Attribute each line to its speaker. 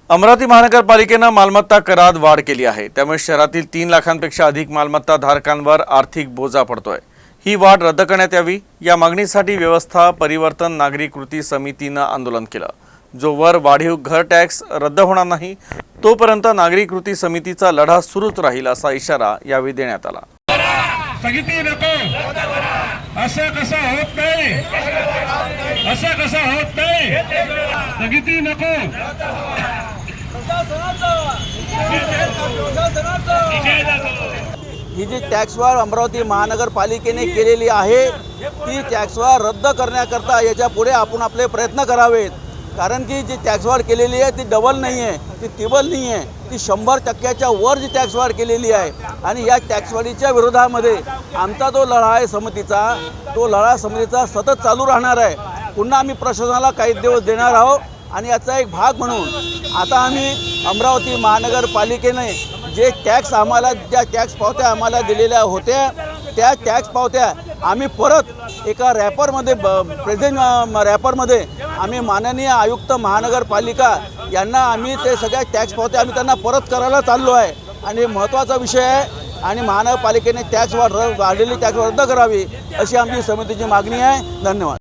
Speaker 1: अमरावती महानगरपालिकेने मालमत्ता करात वाढ केली आहे। त्यामुळे शहरातील 3 लाखांपेक्षा अधिक मालमत्ता धारकांवर आर्थिक बोजा पडतोय। ही वाढ रद्द करण्यात यावी या मागणीसाठी व्यवस्था परिवर्तन नागरी कृती समितीने आंदोलन केलं। जोवर वाढीव घर टॅक्स रद्द होणार नाही तोपर्यंत नागरी कृती समितीचा लढा सुरूच राहील असा इशारा यावेळी देण्यात आला।
Speaker 2: स्थगिती नको, असं कसं होत नाही, असं कसं होत नाही, स्थगिती नको।
Speaker 3: ही जी टॅक्सवाढ अमरावती महानगरपालिकेने केलेली आहे ती टॅक्सवाढ रद्द करण्याकरता याच्या पुढे आपण आपले प्रयत्न करावेत। कारण की जी टॅक्सवाढ केलेली आहे ती डबल नाही आहे, ती तिबल नाही आहे, ती 100% वर जी टॅक्सवाढ केलेली आहे। आणि या टॅक्सवाढीच्या विरोधामध्ये आमचा जो लढा आहे समितीचा, तो लढा समितीचा सतत चालू राहणार आहे। पुन्हा आम्ही प्रशासनाला काही दिवस देणार आहोत आणि याचा एक भाग म्हणून आता आम्ही अमरावती महानगरपालिकेने जे टॅक्स आम्हाला ज्या टॅक्स पावत्या आम्हाला दिलेल्या होत्या त्या टॅक्स पावत्या आम्ही परत एका रॅपरमध्ये प्रेझेंट रॅपरमध्ये आम्ही माननीय आयुक्त महानगरपालिका यांना आम्ही ते सगळ्या टॅक्स पावत्या आम्ही त्यांना परत करायला चाललो आहे। आणि महत्त्वाचा विषय आहे आणि महानगरपालिकेने वाढलेली टॅक्स रद्द करावी अशी आमची समितीची मागणी आहे। धन्यवाद।